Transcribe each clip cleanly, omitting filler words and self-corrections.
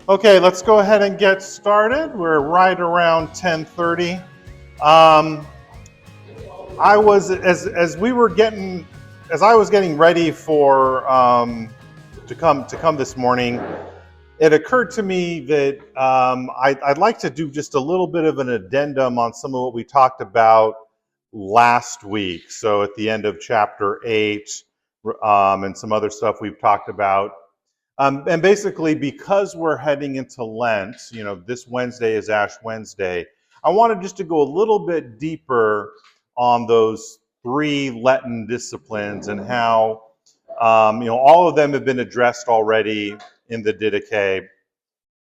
Okay, let's go ahead and get started. We're right around 10:30. Um, I was as we were getting as I was getting ready for to come this morning. It occurred to me that I'd like to do just a little bit of an addendum on some of what we talked about last week. So at the end of chapter 8 and some other stuff we've talked about. And basically, because we're heading into Lent, this Wednesday is Ash Wednesday, I wanted just to go a little bit deeper on those three Lenten disciplines and how, all of them have been addressed already in the Didache.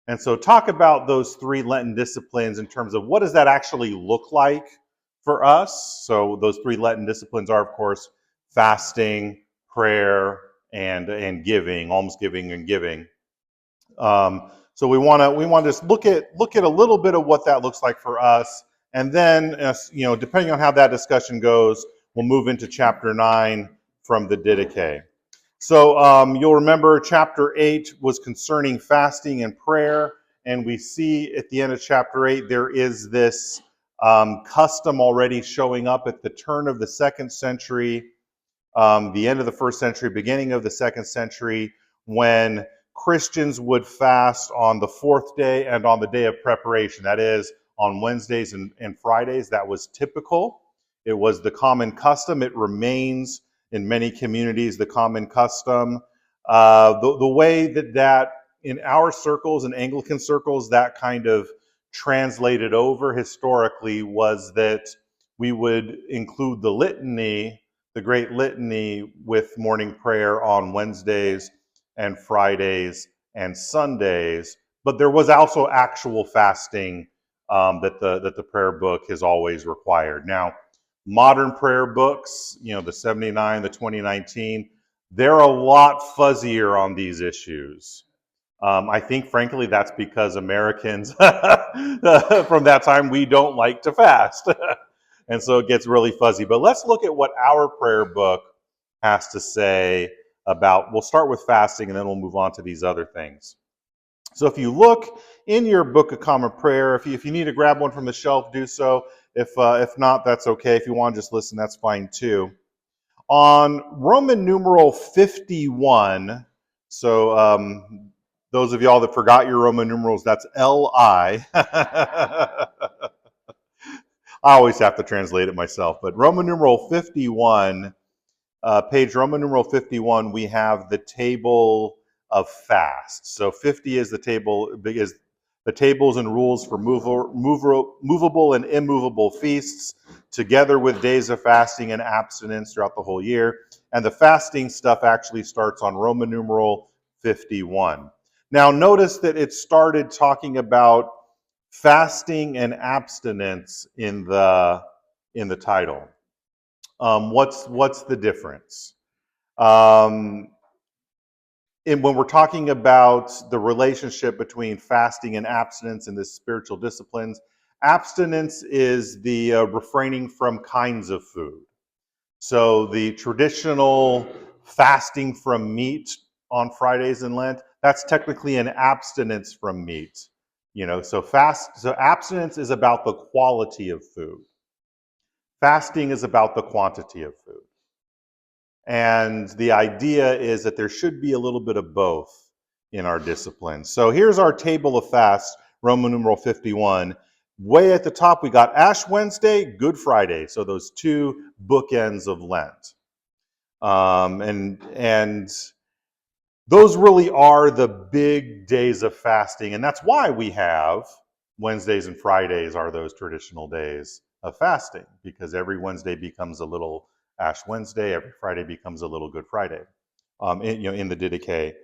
And so talk about those three Lenten disciplines in terms of what does that actually look like for us. So those three Lenten disciplines are, of course, fasting, prayer, and giving, almsgiving and giving. So we want to just look at a little bit of what that looks like for us, and then depending on how that discussion goes, we'll move into chapter 9 from the Didache. So you'll remember chapter 8 was concerning fasting and prayer, and we see at the end of chapter 8 there is this custom already showing up at the turn of the 2nd century, the end of the 1st century, beginning of the 2nd century, when Christians would fast on the 4th day and on the day of preparation. That is, on Wednesdays and Fridays. That was typical. It was the common custom. It remains in many communities the common custom. The way that in our circles, in Anglican circles, that kind of translated over historically was that we would include the litany, the great litany, with morning prayer on Wednesdays and Fridays and Sundays. But there was also actual fasting that the prayer book has always required. Now, modern prayer books, the 79, the 2019, they're a lot fuzzier on these issues. I think, frankly, that's because Americans from that time, we don't like to fast. And so it gets really fuzzy. But let's look at what our prayer book has to say about, we'll start with fasting and then we'll move on to these other things. So if you look in your Book of Common Prayer, if you need to grab one from the shelf, do so. If not, that's okay. If you want to just listen, that's fine too. On Roman numeral 51, so those of y'all that forgot your Roman numerals, that's LI. I always have to translate it myself, but Roman numeral 51, page Roman numeral 51, we have the table of fast. So 50 is the tables and rules for movable and immovable feasts, together with days of fasting and abstinence throughout the whole year. And the fasting stuff actually starts on Roman numeral 51. Now notice that it started talking about fasting and abstinence in the title. What's the difference? And when we're talking about the relationship between fasting and abstinence in the spiritual disciplines, abstinence is the refraining from kinds of food. So the traditional fasting from meat on Fridays in Lent, that's technically an abstinence from meat. So abstinence is about the quality of food. Fasting is about the quantity of food. And the idea is that there should be a little bit of both in our discipline. So here's our table of fasts, Roman numeral 51. Way at the top, we got Ash Wednesday, Good Friday. So those two bookends of Lent. And those really are the big days of fasting. And that's why we have Wednesdays and Fridays are those traditional days of fasting, because every Wednesday becomes a little Ash Wednesday, every Friday becomes a little Good Friday in the Didache.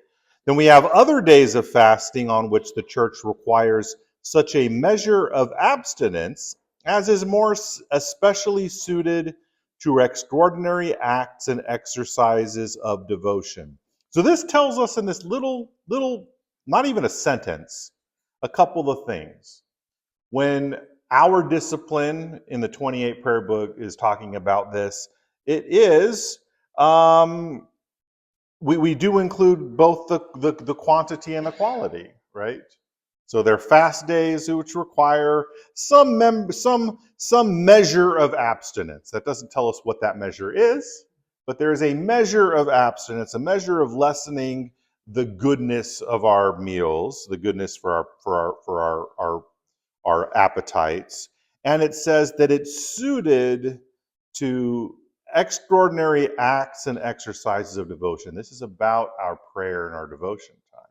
Then we have other days of fasting on which the church requires such a measure of abstinence as is more especially suited to extraordinary acts and exercises of devotion. So this tells us in this little, not even a sentence, a couple of things. When our discipline in the 28 prayer book is talking about this, it is, we do include both the quantity and the quality, right? So they're fast days which require some measure of abstinence. That doesn't tell us what that measure is, but there is a measure of abstinence, a measure of lessening the goodness of our meals, the goodness for our appetites. And it says that it's suited to extraordinary acts and exercises of devotion. This is about our prayer and our devotion time.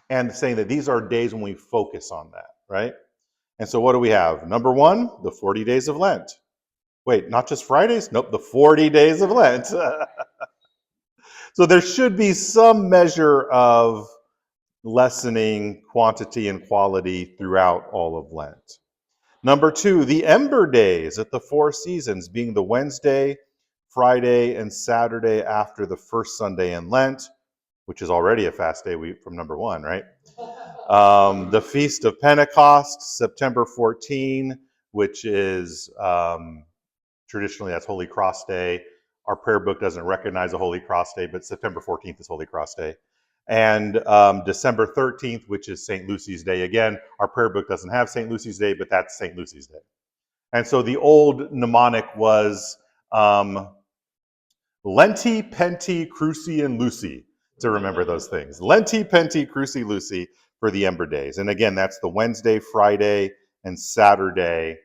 And saying that these are days when we focus on that, right? And so what do we have? Number one, the 40 days of Lent. Wait, not just Fridays? Nope, the 40 days of Lent. So there should be some measure of lessening quantity and quality throughout all of Lent. Number two, the Ember Days at the Four Seasons, being the Wednesday, Friday, and Saturday after the first Sunday in Lent, which is already a fast day from number one, right? The Feast of Pentecost, September 14, which is traditionally that's Holy Cross Day. Our prayer book doesn't recognize a Holy Cross Day, but September 14th is Holy Cross Day. And December 13th, which is St. Lucy's Day. Again, our prayer book doesn't have St. Lucy's Day, but that's St. Lucy's Day. And so the old mnemonic was Lenti, Penti, Cruci, and Lucy, to remember those things. Lenti, Penti, Cruci, Lucy for the Ember Days. And again, that's the Wednesday, Friday, and Saturday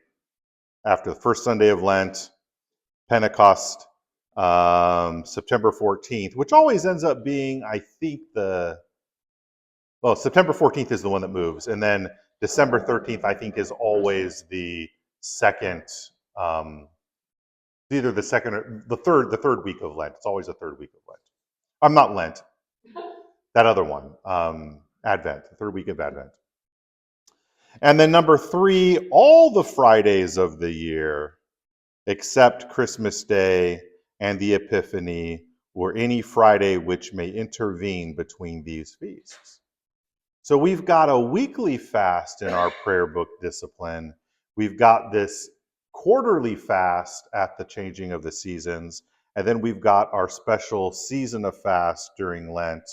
after the first Sunday of Lent, Pentecost, September 14th, which always ends up being, I think, September 14th is the one that moves. And then December 13th, I think, is always the second, either the second or the third week of Lent. It's always the third week of Lent. I'm not Lent, that other one, Advent, the third week of Advent. And then number three, all the Fridays of the year, except Christmas Day and the Epiphany, or any Friday which may intervene between these feasts. So we've got a weekly fast in our prayer book discipline. We've got this quarterly fast at the changing of the seasons, and then we've got our special season of fast during Lent,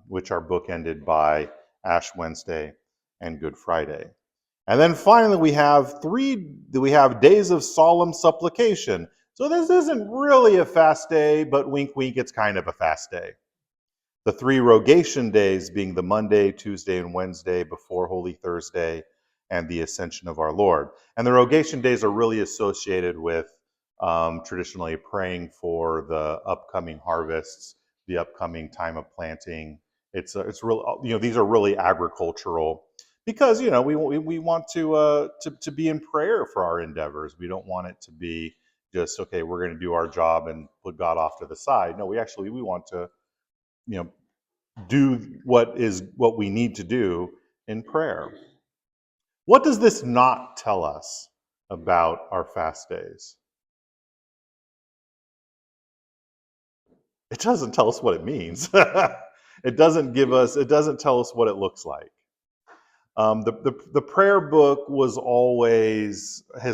which are bookended by Ash Wednesday and Good Friday. And then finally, we have days of solemn supplication. So this isn't really a fast day, but wink, wink, it's kind of a fast day. The three rogation days being the Monday, Tuesday, and Wednesday before Holy Thursday and the Ascension of our Lord. And the rogation days are really associated with traditionally praying for the upcoming harvests, the upcoming time of planting. It's really, these are really agricultural. Because we want to be in prayer for our endeavors. We don't want it to be just, okay, we're going to do our job and put God off to the side. No, we want to do what we need to do in prayer. What does this not tell us about our fast days? It doesn't tell us what it means. It doesn't tell us what it looks like. The prayer book has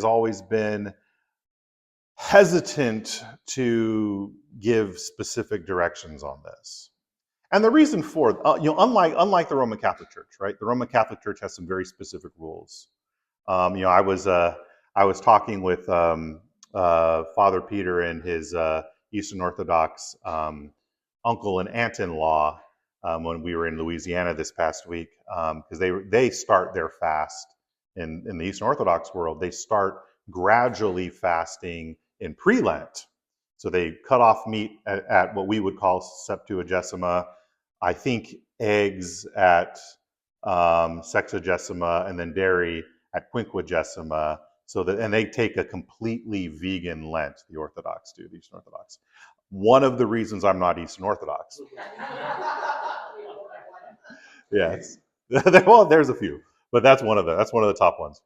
always been hesitant to give specific directions on this. And the reason for it, unlike the Roman Catholic Church, right? The Roman Catholic Church has some very specific rules. I was talking with Father Peter and his Eastern Orthodox uncle and aunt-in-law when we were in Louisiana this past week, because they start their fast in the Eastern Orthodox world. They start gradually fasting in pre-Lent. So they cut off meat at what we would call Septuagesima, I think eggs at Sexagesima, and then dairy at Quinquagesima. And they take a completely vegan Lent, the Orthodox do, the Eastern Orthodox. One of the reasons I'm not Eastern Orthodox. Yes. Well, there's a few, but that's one of the top ones.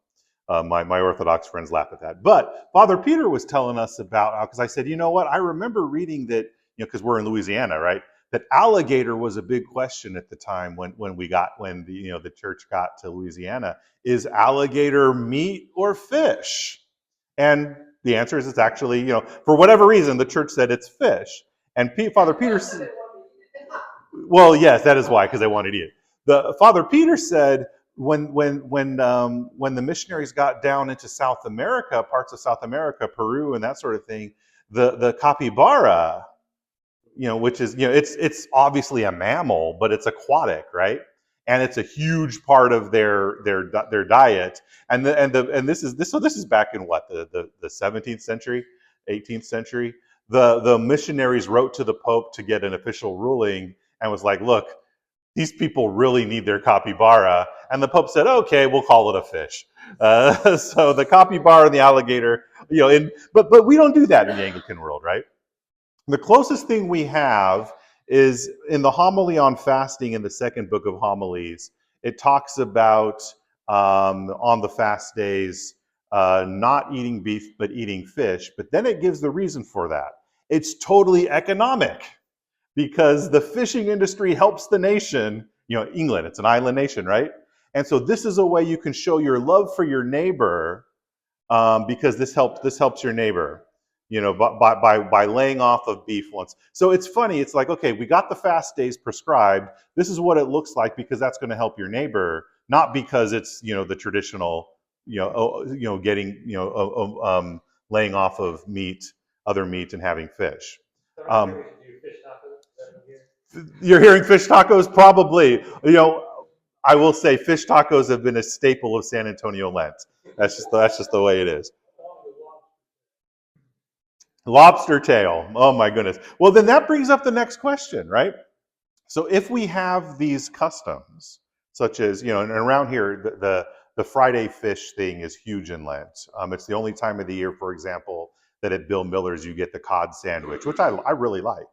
My Orthodox friends laugh at that. But Father Peter was telling us about, because I said, you know what, I remember reading that, because we're in Louisiana, right? That alligator was a big question at the time when the church got to Louisiana. Is alligator meat or fish? And the answer is it's actually, for whatever reason, the church said it's fish. And Father Peter, well, yes, that is why, because they wanted to eat it. the Father Peter said when the missionaries got down into South America, parts of South America, Peru, and that sort of thing, the capybara, which is, it's obviously a mammal, but it's aquatic, right? And it's a huge part of their diet. And this is back in what, the 17th century, 18th century. The missionaries wrote to the Pope to get an official ruling and was like, look, these people really need their capybara. And the Pope said, okay, we'll call it a fish. So the capybara and the alligator, but we don't do that in the Anglican world, right? The closest thing we have is in the homily on fasting in the second book of homilies. It talks about on the fast days not eating beef but eating fish, but then it gives the reason for that. It's totally economic because the fishing industry helps the nation. England, it's an island nation, right? And so this is a way you can show your love for your neighbor, because this helps your neighbor, by laying off of beef once. So it's funny. It's like, okay, we got the fast days prescribed. This is what it looks like because that's going to help your neighbor, not because it's the traditional, getting laying off of other meat, and having fish. Um, you're hearing fish tacos, probably. I will say fish tacos have been a staple of San Antonio Lent. That's just the way it is. Lobster tail. Oh my goodness. Well, then that brings up the next question, right? So if we have these customs, such as, and around here, the Friday fish thing is huge in Lent. It's the only time of the year, for example, that at Bill Miller's you get the cod sandwich, which I really like.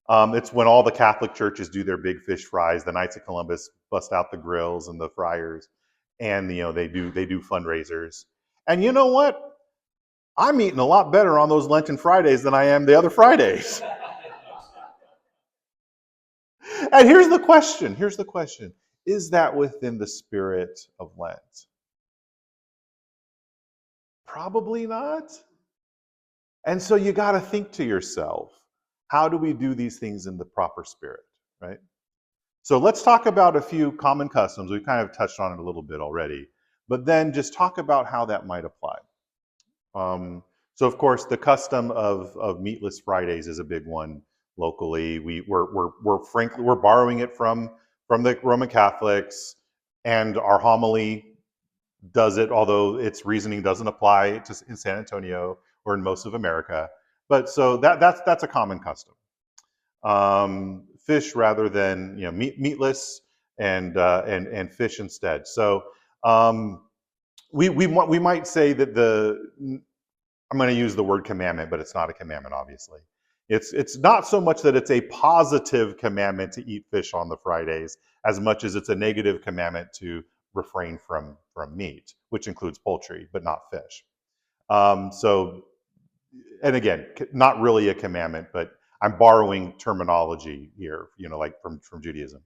It's when all the Catholic churches do their big fish fries. The Knights of Columbus bust out the grills and the fryers, and they do fundraisers. And you know what? I'm eating a lot better on those Lenten Fridays than I am the other Fridays. And here's the question. Is that within the spirit of Lent? Probably not. And so you got to think to yourself, how do we do these things in the proper spirit, right? So let's talk about a few common customs. We've kind of touched on it a little bit already, but then just talk about how that might apply. So of course, the custom of meatless Fridays is a big one locally. We're borrowing it from the Roman Catholics, and our homily does it, although its reasoning doesn't apply in San Antonio or in most of America. But so that's a common custom. Fish rather than meatless, and fish instead. So we might say that I'm going to use the word commandment, but it's not a commandment, obviously. It's not so much that it's a positive commandment to eat fish on the Fridays, as much as it's a negative commandment to refrain from meat, which includes poultry, but not fish. So, and again, not really a commandment, but I'm borrowing terminology here, like from Judaism,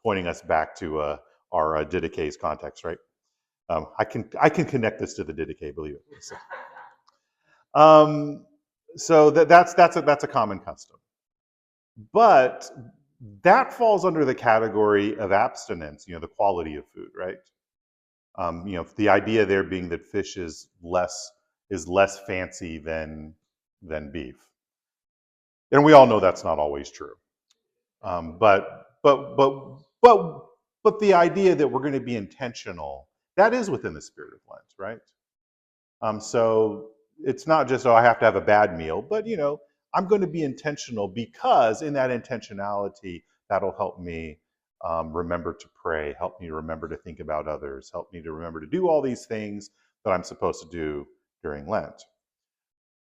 pointing us back to our Didache's context, right? I can connect this to the Didache, believe it. So that's a common custom, but that falls under the category of abstinence. The quality of food, right? The idea there being that fish is less fancy than beef, and we all know that's not always true. But the idea that we're going to be intentional, that is within the spirit of Lent, right? So it's not just, I have to have a bad meal, but I'm going to be intentional, because in that intentionality, that'll help me remember to pray, help me remember to think about others, help me to remember to do all these things that I'm supposed to do during Lent.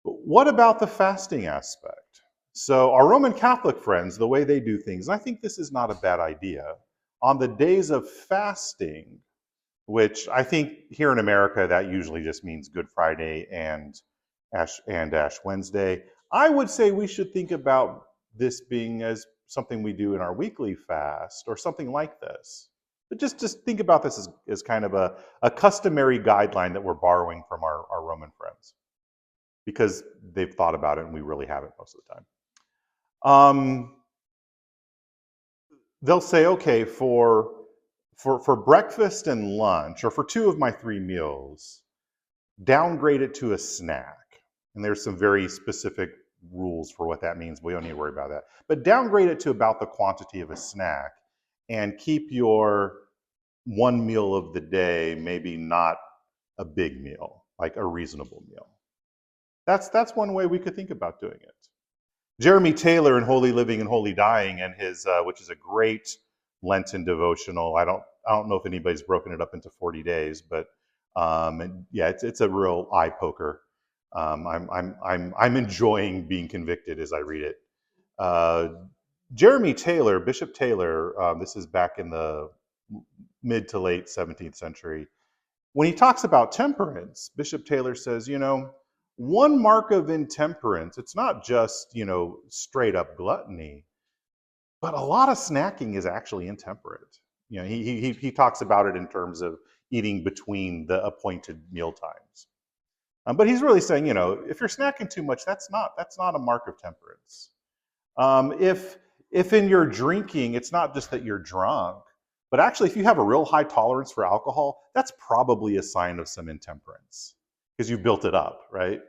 But what about the fasting aspect? So our Roman Catholic friends, the way they do things, I think this is not a bad idea. On the days of fasting, which I think here in America, that usually just means Good Friday and Ash Wednesday, I would say we should think about this being as something we do in our weekly fast or something like this. But just think about this as kind of a customary guideline that we're borrowing from our Roman friends, because they've thought about it and we really haven't most of the time. they'll say, okay, for breakfast and lunch, or for two of my three meals, downgrade it to a snack. And there's some very specific rules for what that means. We don't need to worry about that. But downgrade it to about the quantity of a snack and keep your one meal of the day maybe not a big meal, like a reasonable meal. That's one way we could think about doing it. Jeremy Taylor in Holy Living and Holy Dying, and his which is a great Lenten devotional. I don't know if anybody's broken it up into 40 days, but and yeah, it's a real eye poker. I'm enjoying being convicted as I read it. Jeremy Taylor, Bishop Taylor, this is back in the mid to late 17th century. When he talks about temperance, Bishop Taylor says, one mark of intemperance, it's not just, straight up gluttony, but a lot of snacking is actually intemperate. He talks about it in terms of eating between the appointed meal times. But he's really saying, if you're snacking too much, that's not a mark of temperance. If in your drinking, it's not just that you're drunk, but actually if you have a real high tolerance for alcohol, that's probably a sign of some intemperance because you built it up, right?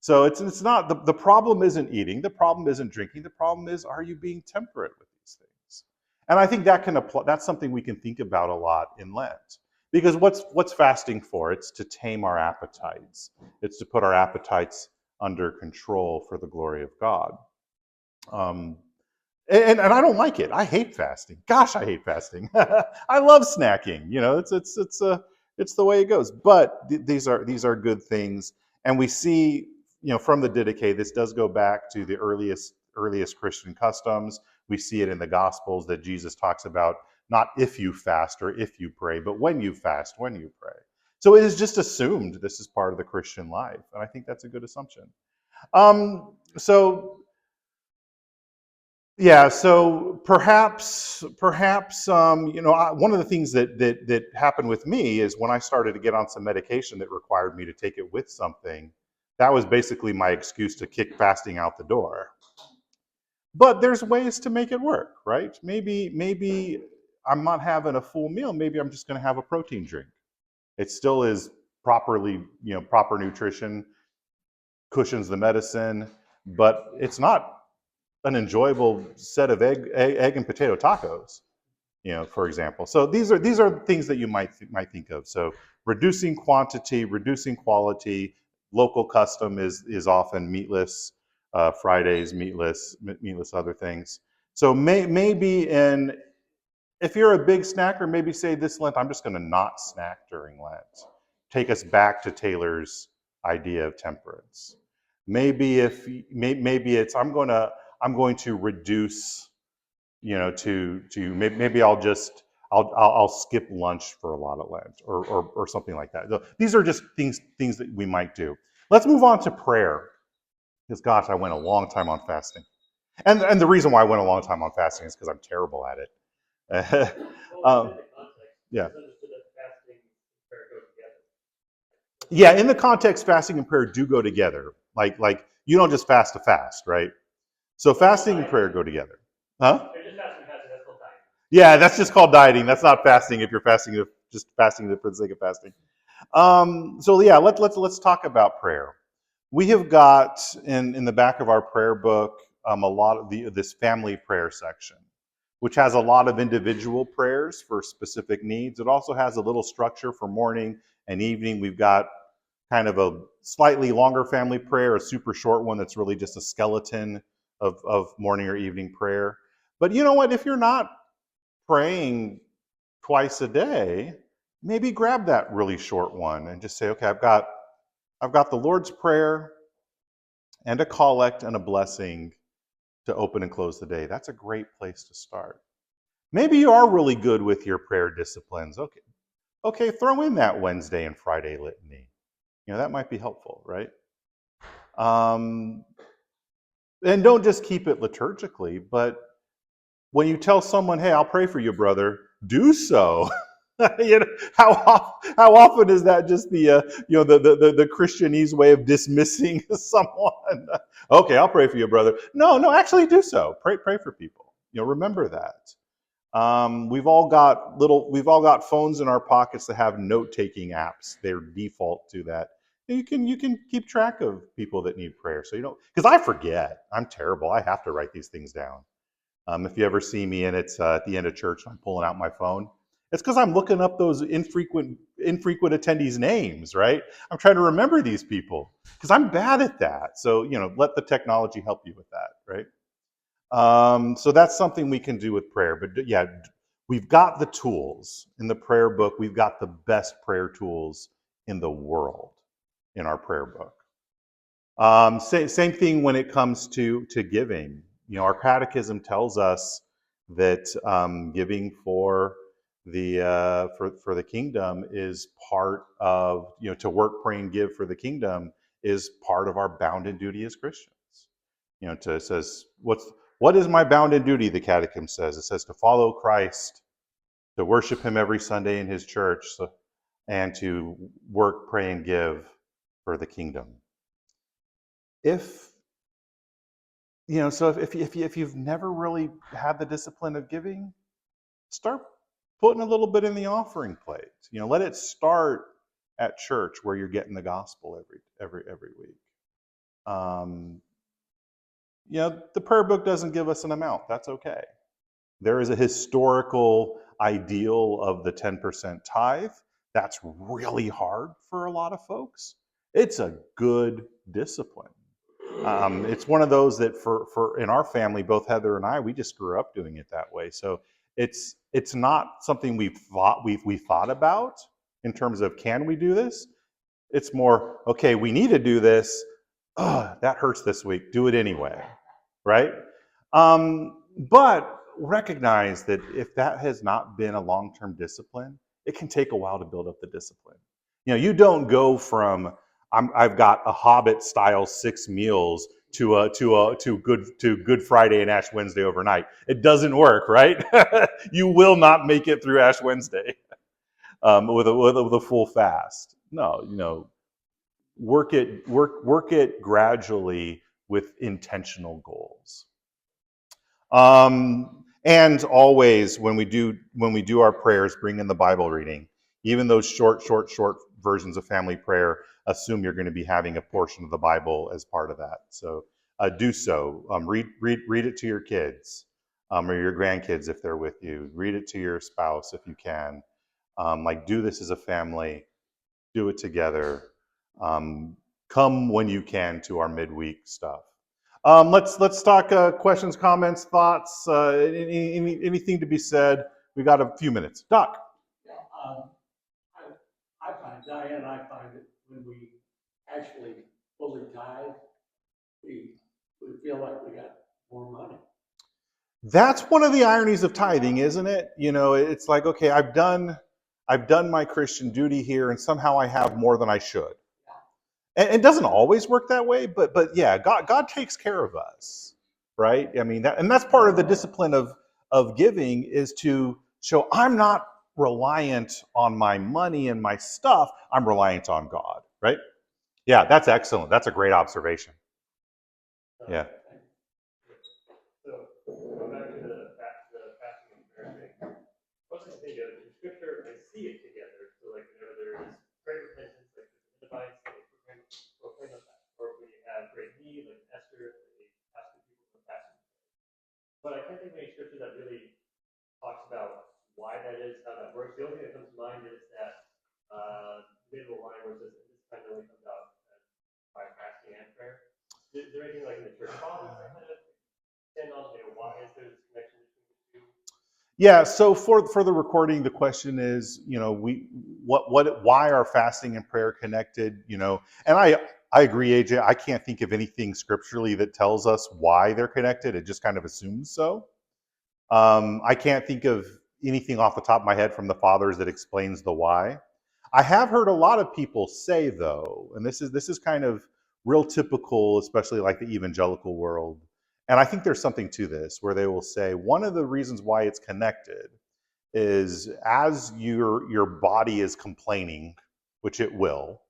So it's not, the problem isn't eating, the problem isn't drinking, the problem is, are you being temperate with these things? And I think that can apply, that's something we can think about a lot in Lent. Because what's fasting for? It's to tame our appetites. It's to put our appetites under control for the glory of God. And I don't like it. I hate fasting. Gosh, I hate fasting. I love snacking. It's the way it goes. But these are good things, and we see from the Didache, this does go back to the earliest Christian customs. We see it in the Gospels that Jesus talks about not if you fast or if you pray, but when you fast, when you pray. So it is just assumed this is part of the Christian life, and I think that's a good assumption. So perhaps one of the things that happened with me is when I started to get on some medication that required me to take it with something, that was basically my excuse to kick fasting out the door. But there's ways to make it work, right? Maybe I'm not having a full meal. Maybe I'm just going to have a protein drink. It still is properly, proper nutrition, cushions the medicine, but it's not an enjoyable set of egg and potato tacos, for example. So these are things that you might think of. So reducing quantity, reducing quality. Local custom is often meatless. Fridays, meatless other things. So maybe if you're a big snacker, maybe say this Lent, I'm just going to not snack during Lent. Take us back to Taylor's idea of temperance. Maybe it's I'm going to reduce, maybe I'll skip lunch for a lot of Lent or something like that. These are just things that we might do. Let's move on to prayer. Because gosh, I went a long time on fasting. And the reason why I went a long time on fasting is because I'm terrible at it. Yeah. Yeah, in the context, fasting and prayer do go together. Like you don't just fast to fast, right? So fasting and prayer go together. Huh? Yeah, that's just called dieting. That's not fasting if you're fasting, just fasting for the sake of fasting. So yeah, let's talk about prayer. We have got in the back of our prayer book a lot of this family prayer section, which has a lot of individual prayers for specific needs. It also has a little structure for morning and evening. We've got kind of a slightly longer family prayer, a super short one that's really just a skeleton of morning or evening prayer. But you know what? If you're not praying twice a day, maybe grab that really short one and just say, okay, I've got the Lord's Prayer and a collect and a blessing to open and close the day. That's a great place to start. Maybe you are really good with your prayer disciplines. Okay, throw in that Wednesday and Friday litany. That might be helpful, right? And don't just keep it liturgically, but when you tell someone, hey, I'll pray for you, brother, do so. How often is that just the Christianese way of dismissing someone? Okay, I'll pray for you, brother. No, actually do so. Pray for people. Remember that. We've all got phones in our pockets that have note-taking apps. They're default to that. And you can keep track of people that need prayer. So you don't, because I forget. I'm terrible. I have to write these things down. If you ever see me and it's at the end of church, I'm pulling out my phone. It's because I'm looking up those infrequent attendees' names, right? I'm trying to remember these people because I'm bad at that. So let the technology help you with that, right? So that's something we can do with prayer. But yeah, we've got the tools in the prayer book. We've got the best prayer tools in the world in our prayer book. Same thing when it comes to giving. Our catechism tells us that giving for the kingdom is part of to work, pray, and give for the kingdom is part of our bounden duty as Christians. It says what is my bounden duty? The catechism says it says to follow Christ, to worship Him every Sunday in His church, and to work, pray, and give for the kingdom. If so if you've never really had the discipline of giving, start putting a little bit in the offering plate. Let it start at church where you're getting the gospel every week. The prayer book doesn't give us an amount. That's okay. There is a historical ideal of the 10% tithe. That's really hard for a lot of folks. It's a good discipline. It's one of those that for in our family, both Heather and I, we just grew up doing it that way. So it's not something we thought about in terms of can we do this. It's more okay. We need to do this. Oh, that hurts this week. Do it anyway, right? But recognize that if that has not been a long-term discipline, it can take a while to build up the discipline. You don't go from I've got a Hobbit style 6 meals to Good Friday and Ash Wednesday overnight. It doesn't work, right? You will not make it through Ash Wednesday with a full fast. No, work it gradually with intentional goals. And always when we do our prayers, bring in the Bible reading. Even those short versions of family prayer, assume you're going to be having a portion of the Bible as part of that. So do so. Read it to your kids or your grandkids if they're with you. Read it to your spouse if you can. Do this as a family. Do it together. Come when you can to our midweek stuff. Let's talk questions, comments, thoughts, anything to be said. We got a few minutes. Doc. Yeah, I find, Diane and I find that when we actually fully tithe, we feel like we got more money. That's one of the ironies of tithing, isn't it? It's like, okay, I've done my Christian duty here, and somehow I have more than I should. And it doesn't always work that way, but yeah, God takes care of us, right? I mean, that's part of the discipline of giving is to show I'm not reliant on my money and my stuff. I'm reliant on God, right? Yeah, that's excellent. That's a great observation. Yeah. So going back to the fasting and prayer thing, most of the thing in Scripture, I see it together. So like whenever there is great repentance, like the Ninevites, they proclaim the fast. Or when you have great need, like Esther, they ask the people to fast. But I can't think of any scripture that really talks about why that is, how that works. The only thing that comes to mind is that middle line where it says this kind of only comes out by fasting and prayer. Is there anything like in the church fathers that kind of stand on, why is there this connection between the two? Yeah. So for the recording, the question is, why are fasting and prayer connected? And I agree, AJ. I can't think of anything scripturally that tells us why they're connected. It just kind of assumes so. I can't think of anything off the top of my head from the fathers that explains the why. I have heard a lot of people say though, and this is kind of real typical, especially like the evangelical world. And I think there's something to this where they will say one of the reasons why it's connected is as your body is complaining, which it will,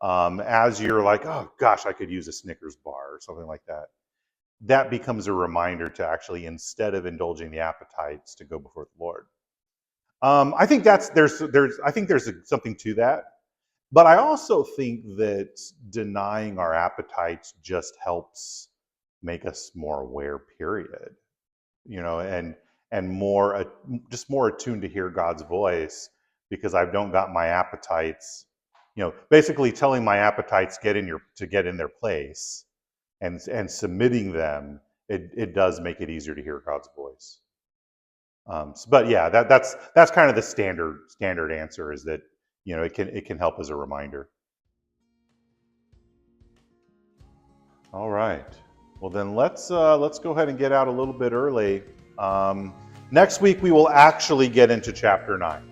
as you're like, oh gosh, I could use a Snickers bar or something like that. that becomes a reminder to actually, instead of indulging the appetites, to go before the Lord. I think there's something to that, but I also think that denying our appetites just helps make us more aware. Period. And just more attuned to hear God's voice, because I don't got my appetites. Basically telling my appetites get in their place, and submitting them. It does make it easier to hear God's voice. But yeah, that's kind of the standard answer, is that it can help as a reminder. All right. Well, then let's go ahead and get out a little bit early. Next week we will actually get into chapter 9.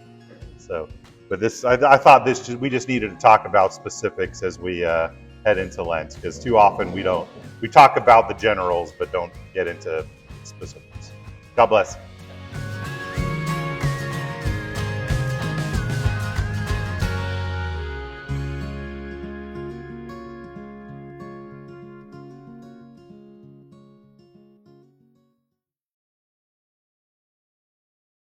So, but I thought we just needed to talk about specifics as we head into Lent, because too often we talk about the generals but don't get into specifics. God bless.